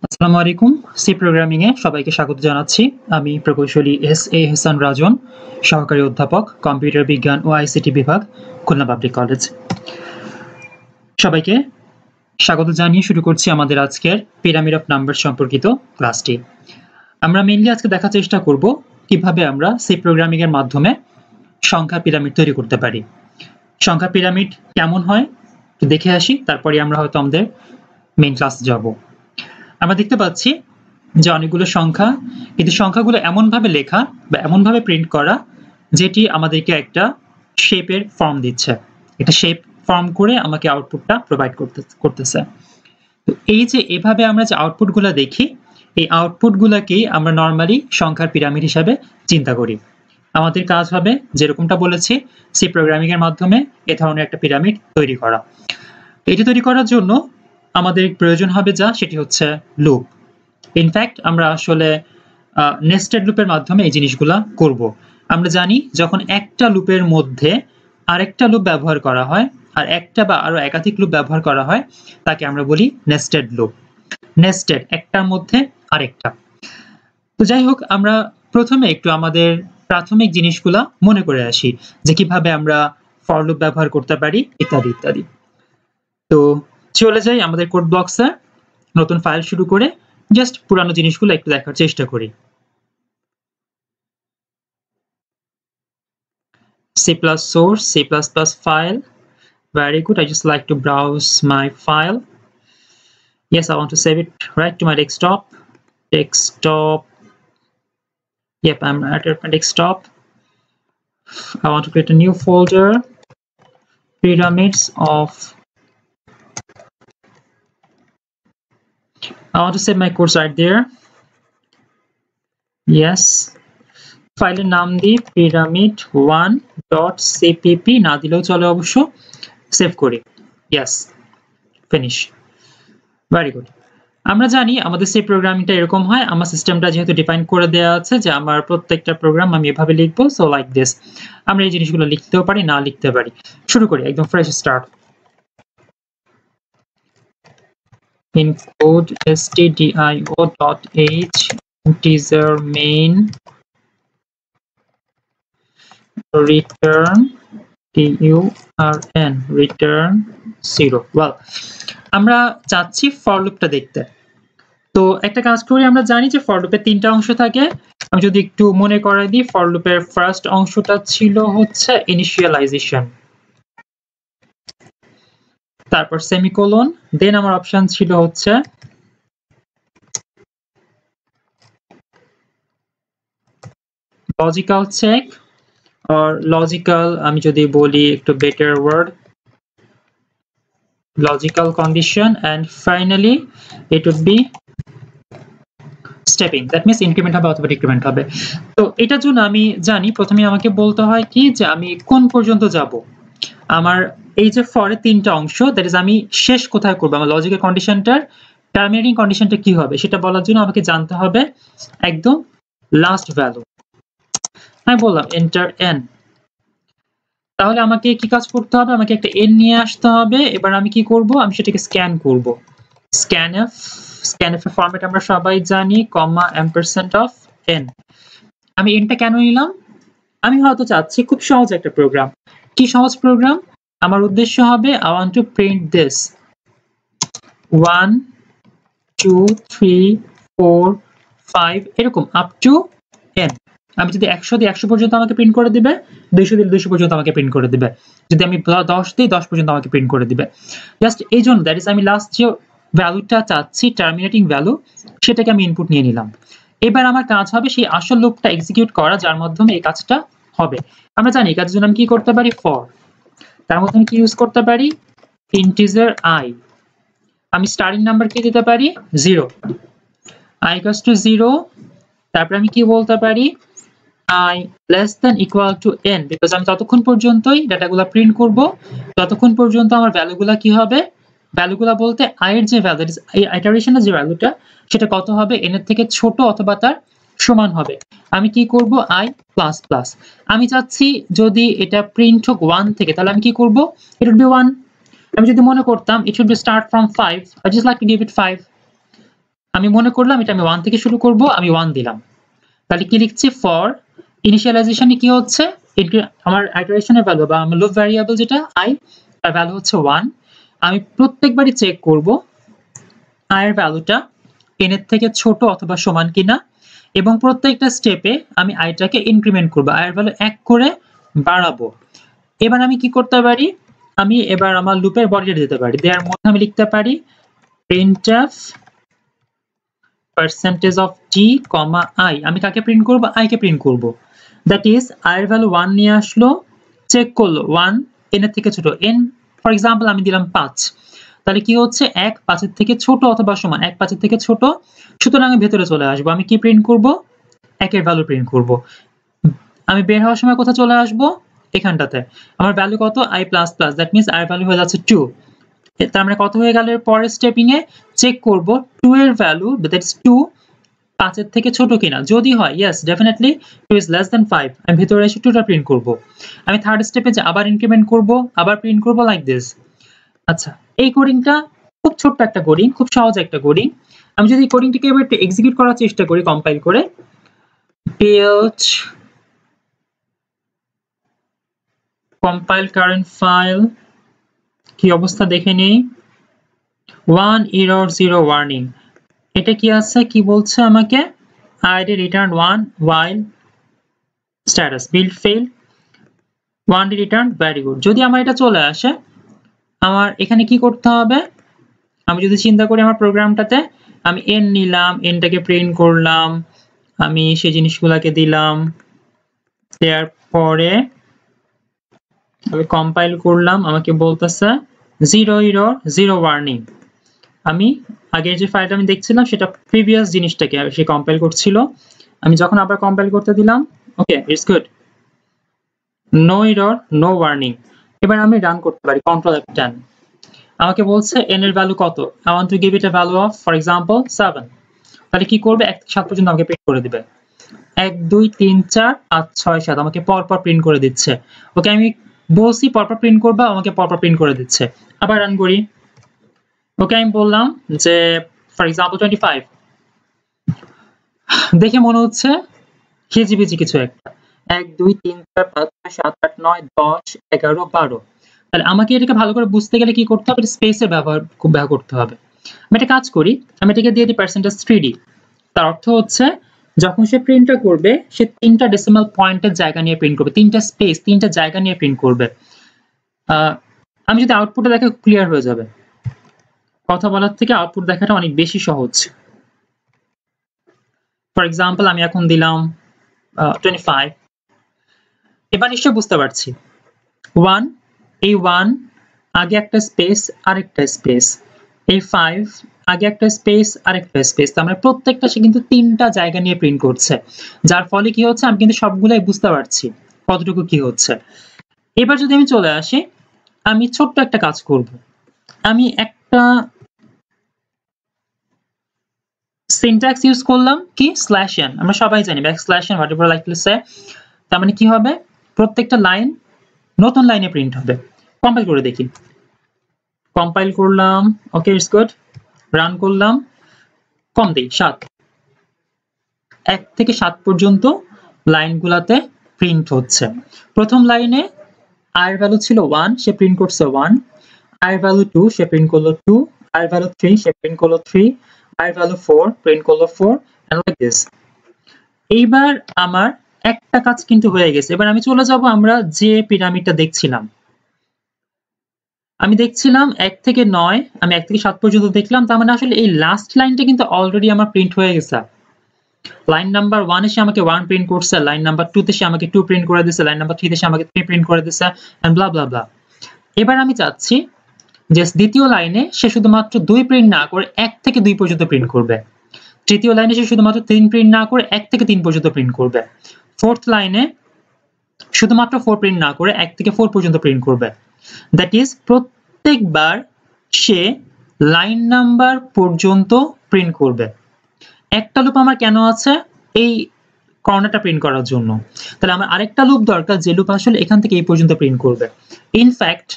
আসসালামু আলাইকুম। C programming এ সবাইকে স্বাগত জানাচ্ছি। আমি প্রকৌশলী এস.এ. এহসান রাজন, সহকারী অধ্যাপক, কম্পিউটার বিজ্ঞান ও আইসিটি বিভাগ, খুলনা পাবলিক কলেজ। সবাইকে স্বাগত জানিয়ে শুরু করছি আমাদের আজকের পিরামিড অফ নাম্বার সম্পর্কিত ক্লাসটি। আমরা মেইনলি আজকে দেখার চেষ্টা করব কিভাবে আমরা সি প্রোগ্রামিং এর মাধ্যমে সংখ্যা পিরামিড তৈরি করতে পারি। সংখ্যা পিরামিড কেমন হয় একটু দেখে আসি, তারপরে আমরা হয়তো আমাদের মেইন ক্লাস যাব। আমরা দেখতে পাচ্ছি যে অনেকগুলো সংখ্যা, কিন্তু সংখ্যাগুলো এমনভাবে লেখা বা এমনভাবে প্রিন্ট করা যেটি আমাদেরকে একটা শেপের ফর্ম দিচ্ছে। একটা শেপ ফর্ম করে আমাকে আউটপুটটা প্রোভাইড করতেছে। তো এই যে এভাবে আমরা যে আউটপুটগুলো দেখি, এই আউটপুটগুলোকেই আমরা নরমালি সংখ্যার পিরামিড হিসাবে চিন্তা করি। আমাদের কাজ হবে যেরকমটা বলেছি সি প্রোগ্রামিং এর মাধ্যমে এ ধরনের একটা পিরামিড তৈরি করা। এটি তৈরি করার জন্য আমাদের প্রয়োজন হবে সেটি হচ্ছে লুপ। ইনফ্যাক্ট আমরা আসলে নেস্টেড লুপের মাধ্যমে এই জিনিসগুলা করব। আমরা জানি যখন একটা লুপের মধ্যে আরেকটা লুপ ব্যবহার করা হয়, আর একটা বা আরো একাধিক লুপ ব্যবহার করা হয়, তাকে আমরা বলি নেস্টেড লুপ। নেস্টেড, একটার মধ্যে আরেকটা। তো যাই হোক, আমরা প্রথমে একটু আমাদের প্রাথমিক জিনিসগুলা মনে করে আসি যে কিভাবে আমরা ফর লুপ ব্যবহার করতে পারি ইত্যাদি ইত্যাদি। তো চলে যাই আমাদের কোড ব্লকসে, নতুন ফাইল শুরু করে জাস্ট পুরানো জিনিসগুলো একটু দেখার চেষ্টা করি। C plus source, C++ file. Very good. I just like to browse my file. Yes, I want to save it right to my desktop. Yep, I'm at my desktop. I want to create a new folder. Pyramids of. I want to save my course right there. Yes. ফাইলের নাম দিই pyramid1.cpp, না দিলেও চলে অবশ্য। Save করি। Yes, finish. Very good. আমরা জানি আমাদের সি প্রোগ্রামিংটা এরকম হয়। আমার সিস্টেমটা যেহেতু ডিফাইন করে দেওয়া আছে যে আমার প্রত্যেকটা প্রোগ্রাম আমি এভাবে লিখবো, সো লাইক দিস। আমরা এই জিনিসগুলো লিখতেও পারি, না লিখতে পারি। শুরু করি, একদম fresh start. include stdio.h integer main return return 0. Well, আমরা চাচ্ছি ফর লুপটা দেখতে। তো একটা কাজ করি, আমরা জানি যে ফর লুপের তিনটা অংশ থাকে। আমি যদি একটু মনে করাই দিই, ফর লুপের ফার্স্ট অংশটা ছিল হচ্ছে ইনিশিয়ালাইজেশন, তারপর সেমিকোলন, দেন আমার অপশন ছিল হচ্ছে লজিক্যাল চেক, আর লজিক্যাল, আমি যদি বলি একটু better word, logical condition, and finally it would be stepping. That means increment হবে অথবা ডিক্রিমেন্ট হবে। তো এটার জন্য আমি জানি প্রথমে আমাকে বলতে হয় কি যে আমি কোন পর্যন্ত যাব। আমার এই যে ফরের তিনটা অংশ, দ্যাট ইজ আমি শেষ কোথায় করব, আমার লজিক্যাল কন্ডিশনটার টার্মিনেটিং কন্ডিশনটা কি হবে সেটা বলার জন্য আমাকে জানতে হবে একদম লাস্ট ভ্যালু। আমি বললাম এন্টার এন। তাহলে আমাকে কি কাজ করতে হবে, আমাকে একটা এন নিয়ে আসতে হবে। এবার আমি কি করব, আমি সেটাকে স্ক্যান করব। স্ক্যানএফ, স্ক্যানএফ এর ফরম্যাট আমরা সবাই জানি, কমা এম্পারসেন্ট অফ এন। আমি এনটা কেন নিলাম, আমি হয়তো চাচ্ছি খুব সহজ একটা প্রোগ্রাম। কি সহজ প্রোগ্রাম, আমার উদ্দেশ্য হবে I want to print this 1 2 3 4 5 এরকম আপ টু n। আমি যদি 100 দিই 100 পর্যন্ত আমাকে প্রিন্ট করে দিবে, 200 দিলে 200 পর্যন্ত আমাকে প্রিন্ট করে দিবে, যদি আমি 10 দিই 10 পর্যন্ত আমাকে প্রিন্ট করে দিবে। জাস্ট এই জন্য, দ্যাট ইজ আমি লাস্ট যে ভ্যালুটা চাচ্ছি টার্মিনেটিং ভ্যালু, সেটাকে আমি ইনপুট নিয়ে নিলাম। এবার আমার কাজ হবে সেই আসল লুপটা এক্সিকিউট করা, যার মাধ্যমে এই কাজটা হবে। আমরা জানি এই কাজের জন্য আমি কি করতে পারি, ফর, তার মধ্যে আমি কি ইউজ করতে পারি, ইন্টিজার i। আমি স্টার্টিং নাম্বার কি দিতে পারি, 0, i equals to 0। তারপর আমি কি বলতে পারি, i less than equal to n, because আমি ততক্ষণ পর্যন্তই ডাটাগুলো প্রিন্ট করব ততক্ষণ পর্যন্ত আমার ভ্যালুগুলা কি হবে, ভ্যালুগুলা বলতে i এর যে ভ্যালু, এই ইটারেশনের যে ভ্যালুটা সেটা কত হবে, n এর থেকে ছোট অথবা তার সমান হবে। আমি কি করব, i প্লাস প্লাস। আমি চাচ্ছি যদি এটা প্রিন্ট হোক 1 থেকে, তাহলে আমি কি করব, it would be 1। আমি যদি মনে করতাম it should be start from 5, I just like to give it 5। আমি মনে করলাম এটা আমি 1 থেকে শুরু করব, আমি 1 দিলাম। তাহলে কি লিখছি, ফর ইনিশিয়ালাইজেশনে কি হচ্ছে, আমার আইটারেশনের ভ্যালু বা আমার লুপ ভ্যারিয়েবল যেটা i, তার ভ্যালু হচ্ছে 1। আমি প্রত্যেকবারই চেক করব i এর ভ্যালুটা n এর থেকে ছোট অথবা সমান কিনা, এবং প্রত্যেকটা স্টেপে আমি i টাকে ইনক্রিমেন্ট করব, i এর ভ্যালু 1 করে বাড়াবো। এবার আমি কি করতে পারি, আমি এবার আমার লুপের বডিটা দিতে পারি, দেয়ার মধ্যে আমি লিখতে পারি printf percentage of t, i। আমি কাকে প্রিন্ট করব, i কে প্রিন্ট করব। দ্যাট ইজ i এর ভ্যালু 1 নিয়ে আসলো, চেক করলো 1 n এর থেকে ছোট, n ফর এক্সাম্পল আমি দিলাম 5, তাহলে কি হচ্ছে 1 5 এর থেকে ছোট অথবা সমান, 1 5 এর থেকে ছোট, সুতরাং আমি ভেতরে চলে আসবো, আমি কি প্রিন্ট করব, 1 এর ভ্যালু প্রিন্ট করব। আমি বের হওয়ার সময় কোথায় চলে আসব, এখানটাতে আমার ভ্যালু কত, i++, দ্যাট মিন্স i এর ভ্যালু হয়ে যাচ্ছে 2। তার মানে কত হয়ে গেল, এর পরের স্টেপিং এ চেক করব 2 এর ভ্যালু, দ্যাটস 2 5 এর থেকে ছোট কিনা, যদি হয় yes definitely 2 is less than 5, আমি ভিতরে এসে 2টা প্রিন্ট করব। আমি থার্ড স্টেপে যে আবার ইনক্রিমেন্ট করব, আবার প্রিন্ট করব লাইক দিস। আচ্ছা, এই কোডিংটা খুব ছোট্ট একটা কোডিং, খুব সহজ একটা কোডিং। আমি যদি কোডিংটাকে এবার একটু এক্সিকিউট করার চেষ্টা করি কম্পাইল করে, build compile current file, কি অবস্থা দেখে নেই, 1 error 0 warning, এটা কি আছে, কি বলছে আমাকে, id return 1 while status build fail 1d return very good। যদি আমার এটা চলে আসে, আমার এখানে কি করতে হবে, আমি যদি চিন্তা করি আমার প্রোগ্রামটাতে, আমি n নিলাম, nটাকে প্রিন্ট করলাম, আমি সেই জিনিসগুলোকে দিলাম, দেওয়ার পরে আমি কম্পাইল করলাম, আমাকে বলতেছে 0 error 0 warning। আমি আগের যে ফাইলটা আমি দেখছিলাম সেটা প্রিভিয়াস জিনিসটাকে সে কম্পাইল করছিল, আমি যখন আবার কম্পাইল করতে দিলাম, okay it's good, no error no warning. এবার আমি রান করতে পারি কন্ট্রোল F10, আমাকে বলছে n এর ভ্যালু কত, I want to give it a value of for example 7, তাহলে কি করবে 1 থেকে 7 পর্যন্ত আমাকে প্রিন্ট করে দিবে, 1 2 3 4 5 6 7 আমাকে পরপর প্রিন্ট করে দিচ্ছে। ওকে আমি বলছি পরপর প্রিন্ট করবা, আমাকে পরপর প্রিন্ট করে দিচ্ছে। আবার রান করি, ওকে আমি বললাম যে ফর এক্সাম্পল 25, দেখে মনে হচ্ছে হিজিবিজি কিছু একটা, 1 2 3 4 5 6 7 8 9 10 11 12, তাহলে আমাকে এটাকে ভালো করে বুঝতে গেলে কি করতে হবে, স্পেসের ব্যবহার করতে হবে। আমি একটা কাজ করি, আমি এটাকে দিয়ে দিই %3d, তার অর্থ হচ্ছে যখন সে প্রিন্টটা করবে সে 3টা ডেসিমাল পয়েন্টের জায়গা নিয়ে প্রিন্ট করবে, 3টা স্পেস 3টা জায়গা নিয়ে প্রিন্ট করবে। আমি যদি আউটপুটে দেখে ক্লিয়ার হয়ে যাবে, কথা বলার থেকে আউটপুট দেখাটা অনেক বেশি সহজ। ফর এক্সাম্পল আমি এখন দিলাম 25, এবার নিশ্চয়ই বুঝতে পারছি 1, এই 1 আগে একটা স্পেস আরেকটা স্পেস, এই 5 আগে একটা স্পেস আরেকটা স্পেস, তার মানে প্রত্যেকটা সে কিন্তু 3টা জায়গা নিয়ে প্রিন্ট করছে, যার ফলে কি হচ্ছে আমি কিন্তু সবগুলাই বুঝতে পারছি কতটুকু কি হচ্ছে। এবার যদি আমি চলে আসি, আমি ছোট্ট একটা কাজ করব, আমি একটা সিনট্যাক্স ইউজ করলাম কি /n, আমরা সবাই জানি \n whatever like to say, তার মানে কি হবে প্রত্যেকটা লাইন নতুন লাইনে প্রিন্ট হবে। কম্পাইল করে দেখি, কম্পাইল করলাম, ওকে ইটস গুড, রান করলাম, কম দেই 7, 1 থেকে 7 পর্যন্ত লাইনগুলাতে প্রিন্ট হচ্ছে। প্রথম লাইনে i এর ভ্যালু ছিল 1, সে প্রিন্ট করছে 1, i এর ভ্যালু 2, সে প্রিন্ট করলো 2, i এর ভ্যালু 3, সে প্রিন্ট করলো 3, i এর ভ্যালু 4, প্রিন্ট করলো 4, and like this। এইবার আমার একটা কাজ কিন্তু হয়ে গেছে। এবার আমি চলে যাব আমরা যে পিরামিডটা দেখছিলাম, আমি দেখছিলাম 1 থেকে 9, আমি 1 থেকে 7 পর্যন্ত দেখলাম, তার মানে আসলে এই লাস্ট লাইনটা কিন্তু অলরেডি আমার প্রিন্ট হয়ে গেছে। লাইন নাম্বার 1 এ সে আমাকে 1 প্রিন্ট করছে, লাইন নাম্বার 2 তে সে আমাকে 2 প্রিন্ট করে দিয়েছে, লাইন নাম্বার 3 তে সে আমাকে 3 প্রিন্ট করে দিয়েছে, এন্ড ব্লা ব্লা ব্লা। এবার আমি চাচ্ছি যে দ্বিতীয় লাইনে সে শুধুমাত্র 2 প্রিন্ট না করে 1 থেকে 2 পর্যন্ত প্রিন্ট করবে, তৃতীয় লাইনে সে শুধুমাত্র 3 প্রিন্ট না করে 1 থেকে 3 পর্যন্ত প্রিন্ট করবে, ফোর্থ লাইনে শুধুমাত্র 4 প্রিন্ট না করে 1 থেকে 4 পর্যন্ত প্রিন্ট করবে। দ্যাট ইজ প্রত্যেকবার সে লাইন নাম্বার পর্যন্ত প্রিন্ট করবে। একটা লুপ আমার কেন আছে, এই কর্নারটা প্রিন্ট করার জন্য, তাহলে আমার আরেকটা লুপ দরকার যে লুপ আসলে এখান থেকে এই পর্যন্ত প্রিন্ট করবে। ইনফ্যাক্ট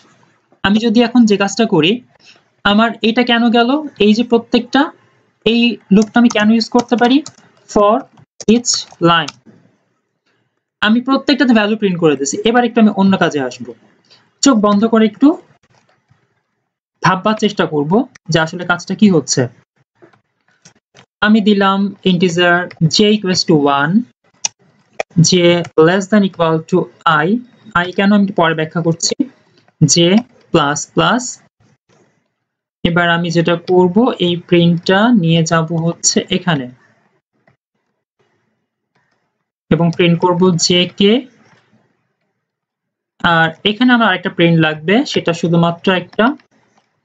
আমি যদি এখন যে কাজটা করি, আমার এটা কেন গেল, এই যে প্রত্যেকটা এই লুপটা আমি কেন ইউজ করতে পারি? For each line. আমি প্রত্যেকটাতে ভ্যালু প্রিন্ট করে দিয়েছি। এবার একটু আমি অন্য কাজে আসব। চোখ বন্ধ করে একটু ভাববার চেষ্টা করব যে আসলে কাজটা কি হচ্ছে। আমি দিলাম integer j equals to 1, j less than equal to i কেন আমি পরে ব্যাখ্যা করছি, j প্লাস প্লাস। এবার আমি যেটা করব এই প্রিন্টটা নিয়ে যাব হচ্ছে এখানে এবং প্রিন্ট করব j কে। আর এখানে আমার আরেকটা প্রিন্ট লাগবে, সেটা শুধুমাত্র একটা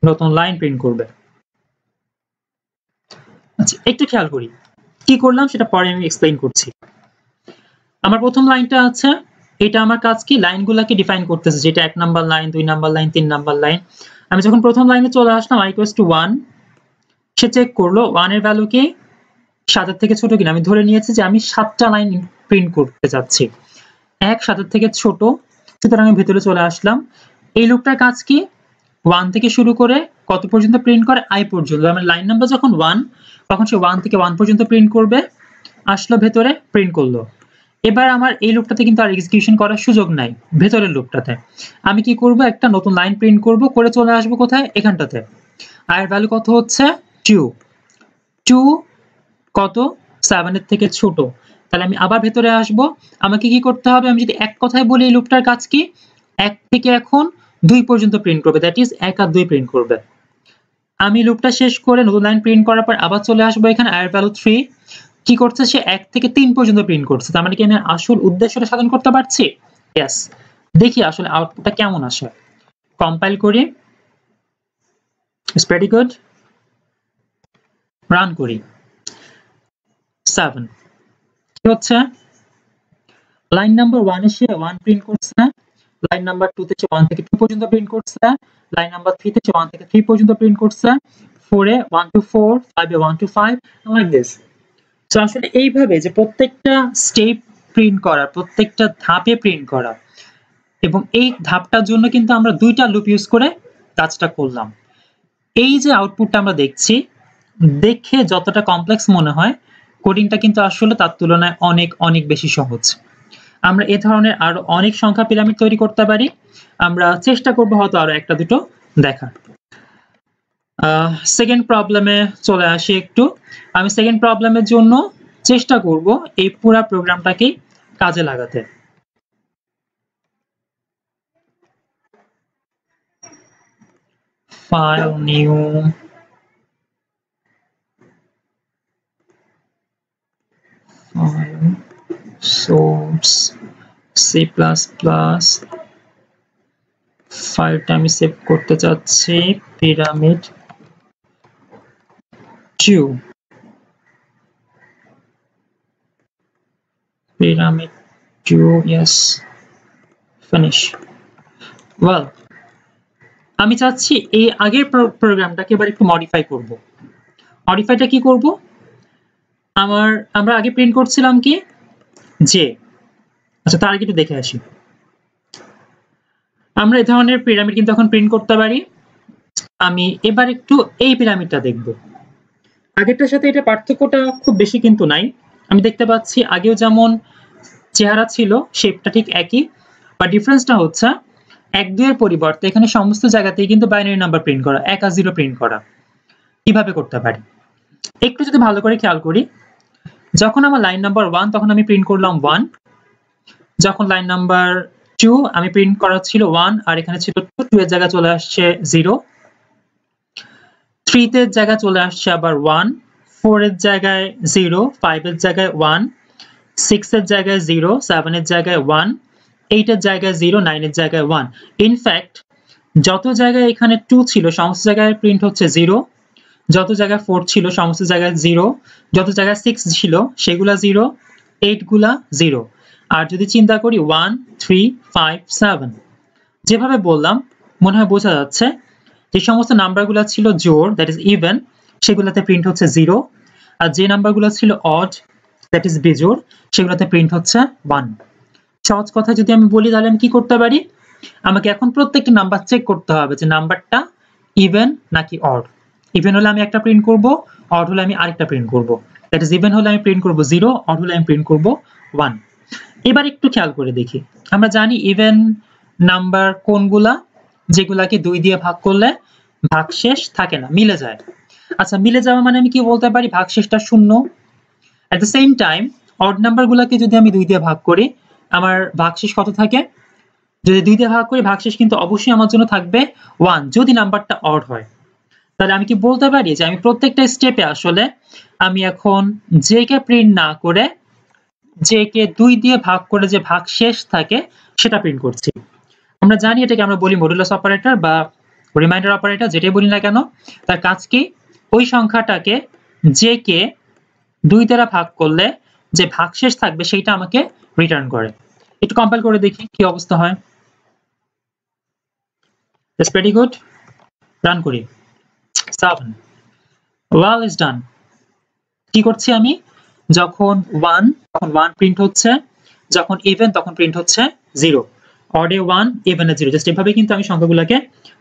নতুন লাইন প্রিন্ট করবে। আচ্ছা, একটু খেয়াল করি কি করলাম সেটা পরে আমি এক্সপ্লেইন করছি। আমার প্রথম লাইনটা আছে, এটা আমার কাজ কি লাইনগুলোকে ডিফাইন করতেছে, যেটা 1 number line, 2 number line, 3 number line. আমি যখন প্রথম লাইনে চলে আসলাম i equals to 1, সে চেক করলো 1 এর ভ্যালু কি 7 এর থেকে ছোট কিনা। আমি ধরে নিয়েছি যে আমি 7টা লাইন প্রিন্ট করতে যাচ্ছি, 1 7 এর থেকে ছোট, সুতরাং আমি ভিতরে চলে আসলাম। এই লুপটার কাজ কি 1 থেকে শুরু করে কত পর্যন্ত প্রিন্ট করে, i পর্যন্ত। আমার লাইন নাম্বার যখন 1 তখন সে 1 থেকে 1 পর্যন্ত প্রিন্ট করবে, আসলো ভেতরে প্রিন্ট করলো। এবার আমার এই লুপটাতে কিন্তু আর এক্সিকিউশন করার সুযোগ নাই, ভেতরের লুপটাতে আমি কি করব একটা নতুন লাইন প্রিন্ট করব, করে চলে আসবো কোথায়, এখানটাতে। i এর ভ্যালু কত হচ্ছে 2 কত 7 এর থেকে ছোট, তাহলে আমি আবার ভেতরে আসব। আমাকে কি করতে হবে, আমি যদি এক কথায় বলি এই লুপটার কাজ কি 1 থেকে এখন 2 পর্যন্ত প্রিন্ট করবে, দ্যাট ইজ 1 আর 2 প্রিন্ট করবে। আমি লুপটা শেষ করে নতুন লাইন প্রিন্ট করার পর আবার চলে আসবো এখানে, i এর ভ্যালু 3 কি করছে, সে 1 থেকে 3 পর্যন্ত প্রিন্ট করছে। তার মানে কি আমি আসল উদ্দেশ্যটা সাধন করতে পারছি? ইয়েস। দেখি আসলে আউটপুটটা কেমন আসে। কম্পাইল করি, ইটস ভেরি গুড, রান করি। 7 কি হচ্ছে, লাইন নাম্বার 1 এ সে 1 প্রিন্ট করছে, লাইন নাম্বার 2 তে সে 1 থেকে 2 পর্যন্ত প্রিন্ট করছে, লাইন নাম্বার 3 তে সে 1 থেকে 3 পর্যন্ত প্রিন্ট করছে, 4 এ 1 to 4, 5 A 1 to 5, like this. So আসলে এইভাবে যে প্রত্যেকটা স্টেপ প্রিন্ট করা, প্রত্যেকটা ধাপে প্রিন্ট করা, এবং এই ধাপটার জন্য কিন্তু আমরা দুইটা লুপ ইউজ করে কাজটা করলাম। এই যে আউটপুটটা আমরা দেখছি, দেখে যতটা কমপ্লেক্স মনে হয়, কোডিংটা কিন্তু আসলে তার তুলনায় অনেক অনেক বেশি সহজ। আমরা এ ধরনের আরো অনেক সংখ্যা পিরামিড তৈরি করতে পারি। আমরা চেষ্টা করব হয়তো আরো একটা দুটো দেখার। সেকেন্ড প্রবলেমে চলে আসি একটু। আমি সেকেন্ড প্রবলেমের জন্য চেষ্টা করব এই পুরো প্রোগ্রামটাকে কাজে লাগাতে। File, new, file, source, C++, ফাইলটা আমি সেভ করতে চাচ্ছি pyramid 2, pyramid 2, yes, finish. Well, আমি চাচ্ছি এই আগের প্রোগ্রামটাকে এবার একটু মডিফাই করব। মডিফাইটা কি করব, আমরা আগে প্রিন্ট করছিলাম কি যে, আচ্ছা তার আগে একটু দেখে আসি। আমরা এই ধরনের পিরামিড কিন্তু এখন প্রিন্ট করতে পারি। আমি এবার একটু এই পিরামিডটা দেখব। আগেরটার সাথে এটা পার্থক্যটা খুব বেশি কিন্তু নাই। আমি দেখতে পাচ্ছি আগেও যেমন চেহারা ছিল, শেপটা ঠিক একই, বা ডিফারেন্সটা হচ্ছে 1 2 এর পরিবর্তে এখানে সমস্ত জায়গাতেই কিন্তু বাইনারি নাম্বার প্রিন্ট করা, 1 আর 0 প্রিন্ট করা। কিভাবে করতে পারি একটু যদি ভালো করে খেয়াল করি, যখন আমার লাইন নাম্বার 1 তখন আমি প্রিন্ট করলাম 1, যখন লাইন নাম্বার 2 আমি প্রিন্ট করা ছিল 1 আর এখানে ছিল 2, 2 এর জায়গায় চলে আসছে 0, 3 এর জায়গায় চলে আসছে আবার 1, 4 এর জায়গায় 0, 5 এর জায়গায় 1, 6 এর জায়গায় 0, 7 এর জায়গায় 1, 8 এর জায়গায় 0, 9 এর জায়গায় 1। ইনফ্যাক্ট যত জায়গায় এখানে 2 ছিল সমস্ত জায়গায় প্রিন্ট হচ্ছে 0, যত জায়গায় 4 ছিল সমস্ত জায়গায় 0, যত জায়গায় 6 ছিল সেগুলা 0, 8 গুলা 0। আর যদি চিন্তা করি 1 3 5 7, যেভাবে বললাম মনে হয় বোঝা যাচ্ছে যে সমস্ত নাম্বারগুলো ছিল জোড়, দ্যাট ইজ ইভেন, সেগুলোতে প্রিন্ট হচ্ছে 0, আর যে নাম্বারগুলো ছিল অড, দ্যাট ইজ বিজোড়, সেগুলোতে প্রিন্ট হচ্ছে 1। সহজ কথা যদি আমি বলি তাহলে আমি কি করতে পারি, আমাকে এখন প্রত্যেকটা নাম্বার চেক করতে হবে যে নাম্বারটা ইভেন নাকি অড। ইভেন হলে আমি একটা প্রিন্ট করব, অড হলে আমি আরেকটা প্রিন্ট করব, দ্যাট ইজ ইভেন হলে আমি প্রিন্ট করব 0, অড হলে আমি প্রিন্ট করব 1। এবার একটু খেয়াল করে দেখি, আমরা জানি ইভেন নাম্বার কোনগুলা, যেগুলাকে 2 দিয়ে ভাগ করলে ভাগশেষ থাকে না, মিলে যায়। আচ্ছা, মিলে যাওয়া মানে আমি কি বলতে পারি, ভাগশেষটা 0। At the same time odd নাম্বারগুলোকে যদি আমি 2 দিয়ে ভাগ করি, আমার ভাগশেষ কত থাকে? যদি 2 দিয়ে ভাগ করি, ভাগশেষ কিন্তু অবশ্যই আমার জন্য থাকবে 1, যদি নাম্বারটা অড হয়। তাহলে আমি কি বলতে পারি যে আমি প্রত্যেকটা স্টেপে আসলে আমি এখন জে কে প্রিন্ট না করে জে কে 2 দিয়ে ভাগ করে যে ভাগশেষ থাকে সেটা প্রিন্ট করছি। আমরা জানি এটাকে আমরা বলি মডুলাস অপারেটর বা রিমাইন্ডার অপারেটর, যেটাই বলি না কেন, তার কাজ কি, ওই সংখ্যাটাকে জে কে 2 দ্বারা ভাগ করলে যে ভাগশেষ থাকবে সেইটা আমাকে রিটার্ন করে। একটু কম্পাইল করে দেখি কি অবস্থা হয়। That's pretty good. রান করি 7, well is done। কি করছি আমি, যখন 1 তখন 1 প্রিন্ট হচ্ছে, যখন ইভেন তখন প্রিন্ট হচ্ছে 0, অডে 1 ইভেনে 0, জাস্ট এভাবে কিন্তু আমি সংখ্যাগুলোকে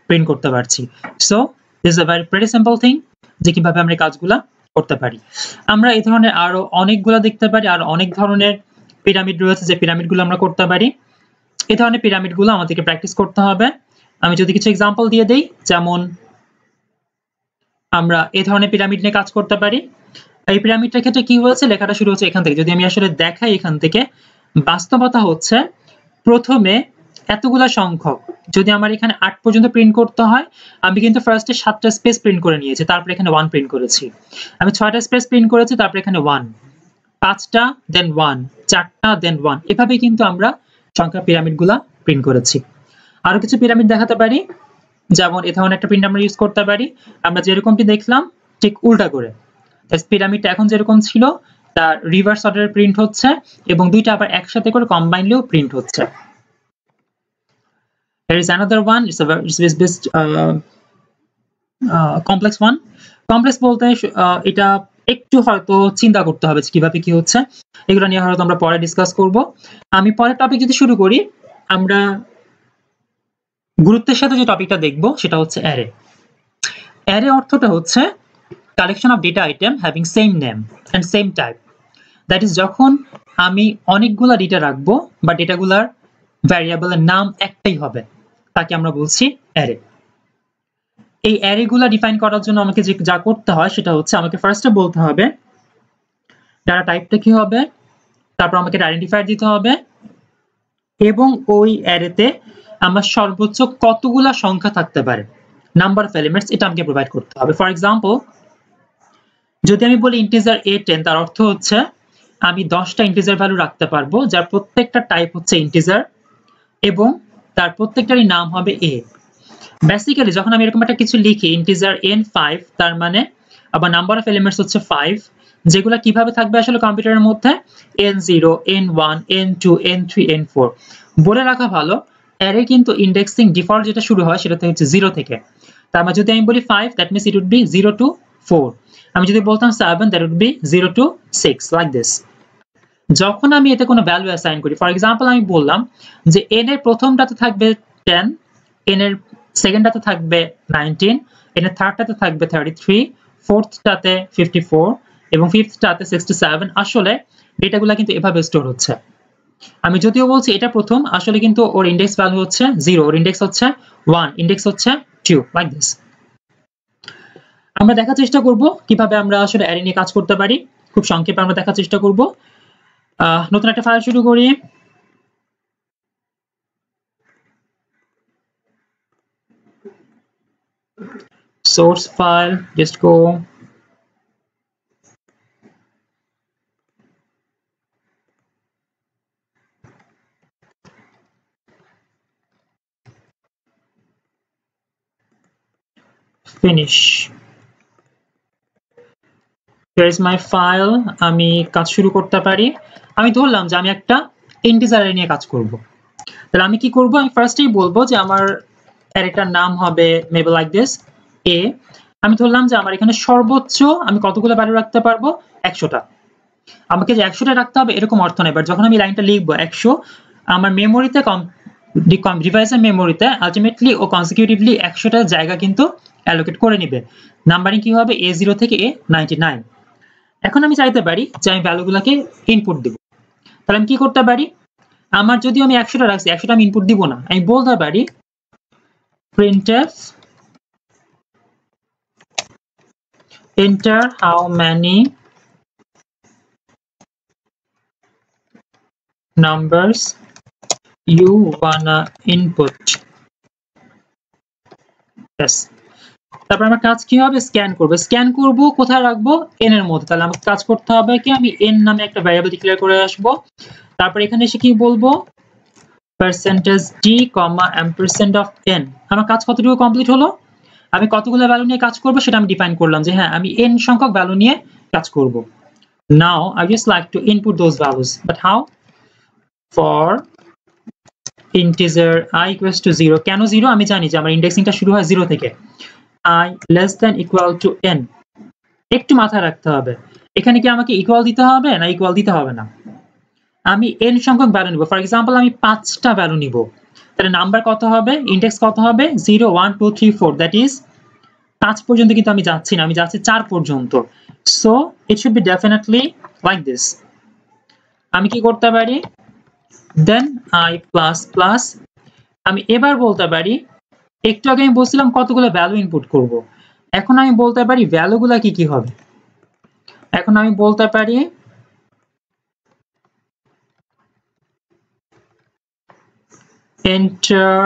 প্রিন্ট করতে পারছি। So this is a very pretty simple thing, যে কিভাবে আমরা এই কাজগুলো করতে পারি। আমরা এই ধরনের আরো অনেকগুলো দেখতে পারি, আর অনেক ধরনের পিরামিড রয়েছে যে পিরামিডগুলো আমরা করতে পারি। এই ধরনের পিরামিডগুলো আমাদেরকে প্র্যাকটিস করতে হবে। আমি যদি কিছু এক্সাম্পল দিয়ে দেই, যেমন আমরা এই ধরনের পিরামিড নিয়ে কাজ করতে পারি। এই পিরামিডটার ক্ষেত্রে কি হয়েছে, লেখাটা শুরু হচ্ছে এখান থেকে। যদি আমি আসলে দেখাই এখান থেকে, বাস্তবতা হচ্ছে প্রথমে এতগুলা সংখ্যক যদি আমার এখানে 8 পর্যন্ত প্রিন্ট করতে হয়, আমি কিন্তু ফার্স্টে 7টা স্পেস প্রিন্ট করে নিয়েছি, তারপর এখানে 1 প্রিন্ট করেছি। আমি 6টা স্পেস প্রিন্ট করেছি, তারপর এখানে 1, 5টা দেন 1, 4টা দেন 1, এভাবে কিন্তু আমরা সংখ্যা পিরামিডগুলা প্রিন্ট করেছি। আরো কিছু পিরামিড দেখাতে পারি, যেমন এই ধরনের একটা প্রিন্ট আমরা ইউজ করতে পারি। আমরা যেরকমটি দেখলাম ঠিক উল্টা করে, পিরামিডটা এখন যেরকম ছিল তার রিভার্স অর্ডারে প্রিন্ট হচ্ছে, এবং দুইটা আবার একসাথে করে কম্বাইনলিও প্রিন্ট হচ্ছে। There is another one, it's best complex one. Complex বলতে এটা একটু হয়তো চিন্তা করতে হবে কিভাবে কি হচ্ছে, এগুলো নিয়ে হয়তো আমরা পরে ডিসকাস করব। আমি পরের টপিক যদি শুরু করি, আমরা গুরুত্বের সাথে যে টপিকটা দেখব সেটা হচ্ছে অ্যারে। অ্যারে অর্থটা হচ্ছে collection of data item having same name and same type. That is যখন আমি অনেকগুলা ডেটা রাখবো বা ডেটাগুলার ভ্যারিয়েবলের নাম একটাই হবে, তাকে আমরা বলছি অ্যারে। এই অ্যারেগুলা ডিফাইন করার জন্য আমাকে যা করতে হয় সেটা হচ্ছে আমাকে ফার্স্টে বলতে হবে ডাটা টাইপটা কি হবে, তারপর আমাকে আইডেন্টিফায়ার দিতে হবে, এবং ওই অ্যারেতে আমার সর্বোচ্চ কতগুলা সংখ্যা থাকতে পারে, নাম্বার অফ এলিমেন্টস, এটা আমাকে প্রোভাইড করতে হবে। ফর এক্সাম্পল, যদি আমি বলি ইন্টিজার a10, তার অর্থ হচ্ছে আমি 10টা ইন্টিজার ভ্যালু রাখতে পারবো যার প্রত্যেকটা টাইপ হচ্ছে ইন্টিজার এবং তার প্রত্যেকটারই নাম হবে a। বেসিক্যালি যখন আমি এরকম একটা কিছু লিখি ইন্টিজার n5, তার মানে আবার নাম্বার অফ এলিমেন্টস হচ্ছে 5, যেগুলো কিভাবে থাকবে আসলে কম্পিউটারের মধ্যে n0, n1, n2, n3, n4 বলে রাখা ভালো। অ্যারে কিন্তু ইন্ডেক্সিং ডিফল্ট যেটা শুরু হয় সেটা হচ্ছে 0 থেকে। তার মানে যদি আমি বলি 5, that means it would be 0 to 4। আমি যদি বলতাম 7, that would be 0 to 6, like this. যখন আমি এতে কোনো ভ্যালু অ্যাসাইন করি, ফর এক্সাম্পল আমি বললাম যে n এর প্রথমটাতে থাকবে 10, n এর সেকেন্ডটাতে থাকবে 19, n এর থার্ডটাতে থাকবে 33, ফোর্থটাতে 54 এবং ফিফথটাতে 67। আসলে ডেটাগুলো কিন্তু এভাবে স্টোর হচ্ছে। আমি যদিও বলছি এটা প্রথম, আসলে কিন্তু ওর ইন্ডেক্স ভ্যালু হচ্ছে 0, ওর ইন্ডেক্স হচ্ছে 1, ইন্ডেক্স হচ্ছে 2, লাইক দিস। আমরা দেখার চেষ্টা করব কিভাবে আমরা আসলে অ্যারে নিয়ে কাজ করতে পারি। খুব সংক্ষেপে আমরা দেখার চেষ্টা করব। নতুন একটা ফাইল শুরু করি। Source file, just go finish. Here is my file. আমি কাজ শুরু করতে পারি। আমি ধরলাম যে আমি একটা ইন্টিজার অ্যারে নিয়ে কাজ করব। তাহলে আমি কি করব, আমি ফার্স্টেই বলবো যে আমার অ্যারেটার নাম হবে মেবি লাইক দিস a। আমি ধরলাম যে আমার এখানে সর্বোচ্চ আমি কতগুলো ভ্যালু রাখতে পারবো, 100টা। আমাকে যে 100টা রাখতে হবে এরকম অর্থ নেই, বাট যখন আমি লাইনটা লিখবো 100, আমার মেমোরিতে ডিভাইসের মেমোরিতে আলটিমেটলি ও কনসিকিউটিভলি 100টা জায়গা কিন্তু অ্যালোকেট করে নেবে। নাম্বারিং কি হবে A0 থেকে A99। এখন আমি চাইতে পারি যে আমি ভ্যালুগুলোকে ইনপুট দিব। তাহলে আমি কি করতে পারি, আমার যদি আমি 100টা রাখছি 100টা আমি ইনপুট দিব না, আমি বলতে পারি printf enter how many numbers you wanna input। yes, তারপর আমার কাজ কি হবে, স্ক্যান করব। স্ক্যান করব কোথায় রাখবো, n এর মধ্যে। তাহলে আমাকে কাজ করতে হবে কি, আমি n নামে একটা ভ্যারিয়েবল ডিক্লেয়ার করে আসব। তারপর এখানে এসে কি বলবো, %d, ampersand of n। আমার কাজ কতটুকু কমপ্লিট হলো, আমি কতগুলো ভ্যালু নিয়ে কাজ করব সেটা আমি ডিফাইন করলাম যে হ্যাঁ আমি n সংখ্যক ভ্যালু নিয়ে কাজ করব। Now I just like to input those values, but how? For integer I equals to 0। কেন 0? আমি জানি যে আমার ইন্ডেক্সিংটা শুরু হয় 0 থেকে। I less than equal to n। একটু মাথায় রাখতে হবে, এখানে কি আমাকে ইকুয়াল দিতে হবে না ইকুয়াল দিতে হবে না। আমি n সংখ্যক ভ্যালু নিব, ফর এক্সাম্পল আমি 5টা ভ্যালু নিব, তাহলে নাম্বার কত হবে, ইন্ডেক্স কত হবে 0 1 2 3 4, দ্যাট ইজ 5 পর্যন্ত কিন্তু আমি যাচ্ছি না, আমি যাচ্ছি 4 পর্যন্ত। So it should be definitely like this. আমি কি করতে পারি, দেন I প্লাস প্লাস, আমি এবার বলতে পারি, একটু আগে আমি বলছিলাম কতগুলো ভ্যালু ইনপুট করব, এখন আমি বলতে পারি ভ্যালুগুলো কি কি হবে। এখন আমি বলতে পারি enter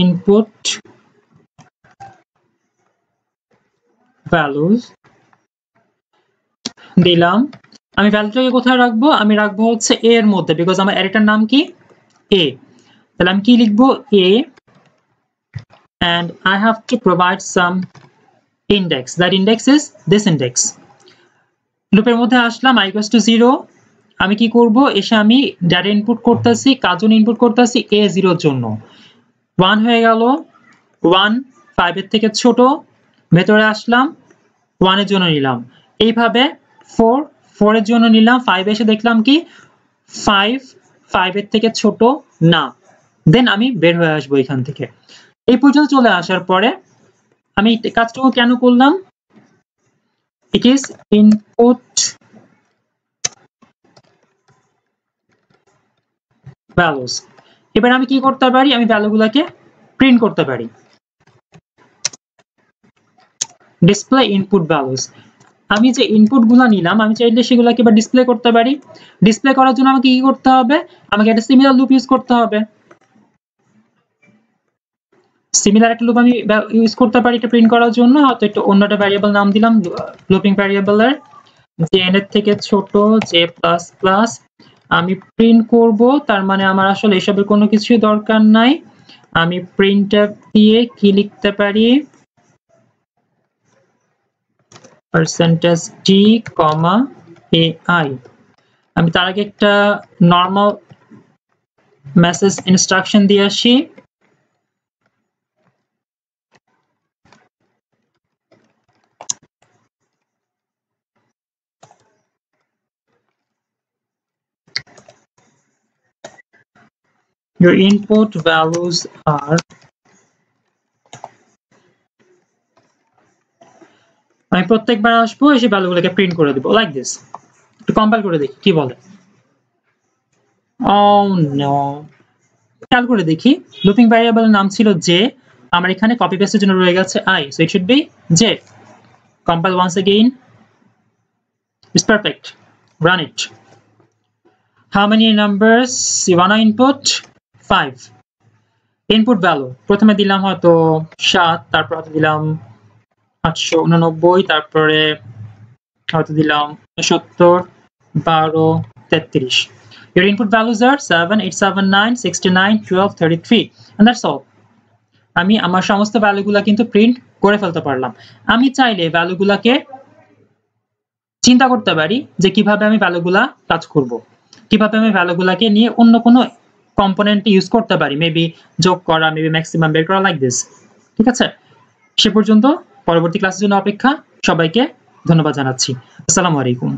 input values দিলাম। আমি ভ্যালুটাকে কোথায় রাখবো, আমি রাখবো হচ্ছে a এর মধ্যে, বিকজ আমার অ্যারেটার নাম কি a। তাহলে আমি কি লিখবো a and I have to provide some index, that index is this index। লুপের মধ্যে আসলাম, I equals to 0। আমি কি করব, এসে আমি ডাটা ইনপুট করতেছি, কার জন্য ইনপুট করতেছি, a0 এর জন্য। 1 হয়ে গেল, 1 5 এর থেকে ছোট, ভেতরে আসলাম 1 এর জন্য নিলাম। এইভাবে 4 এর জন্য নিলাম, 5 এসে দেখলাম কি 5 এর থেকে ছোট না, দেন আমি বের হয়ে আসবো এখান থেকে। এই পর্যন্ত চলে আসার পরে আমি কাজটুকু কেন করলাম, it is input values। এবার আমি কি করতে পারি, আমি ভ্যালুগুলোকে প্রিন্ট করতে পারি, ডিসপ্লে ইনপুট ভ্যালুস। আমি যে ইনপুটগুলো নিলাম আমি চাইলে সেগুলোকে এবার ডিসপ্লে করতে পারি। ডিসপ্লে করার জন্য আমাকে কি করতে হবে, আমাকে একটা সিমিলার লুপ ইউজ করতে হবে। সিমিলার একটা লুপ আমি ইউজ করতে পারি এটা প্রিন্ট করার জন্য, হয়তো একটু অন্য একটা ভ্যারিয়েবল নাম দিলাম লুপিং ভ্যারিয়েবলের, যে n এর থেকে ছোট j প্লাস প্লাস। আমি প্রিন্ট করব, তার মানে আমার আসলে এসবের কোনো কিছুই দরকার নাই। আমি প্রিন্টফ দিয়ে কি লিখতে পারি, %d, ai। আমি তার আগে একটা নরমাল মেসেজ ইনস্ট্রাকশন দিয়ে আসি। Your input values are, আমি প্রত্যেকবার আসবো এসে ভ্যালুগুলোকে প্রিন্ট করে দেব লাইক দিস। একটু কম্পাইল করে দেখি কি বলে। Oh no, খেয়াল করে দেখি লুপিং ভ্যারিয়েবলের নাম ছিল j, আমার এখানে কপি পেস্টের জন্য রয়ে গেছে i, so it should be j। Compile once again, it's perfect, run it। How many numbers you wanna input? 5। Input value প্রথমে দিলাম হয়তো 7, তারপর হয়তো দিলাম 889, তারপরে হয়তো দিলাম 70, 12, 33। Your input values are 7 8 7 9 69 12 33 and that's all। আমি আমার সমস্ত ভ্যালুগুলা কিন্তু প্রিন্ট করে ফেলতে পারলাম। আমি চাইলে ভ্যালুগুলাকে চিন্তা করতে পারি যে কিভাবে আমি ভ্যালুগুলা কাজ করব, কিভাবে আমি ভ্যালুগুলাকে নিয়ে অন্য কোনো কম্পোনেন্ট ইউজ করতে পারি, মেবি যোগ করা, মেবি ম্যাক্সিমাম বের করা লাইক দিস। ঠিক আছে, সে পর্যন্ত পরবর্তী ক্লাসের জন্য অপেক্ষা। সবাইকে ধন্যবাদ জানাচ্ছি। আসসালামু আলাইকুম।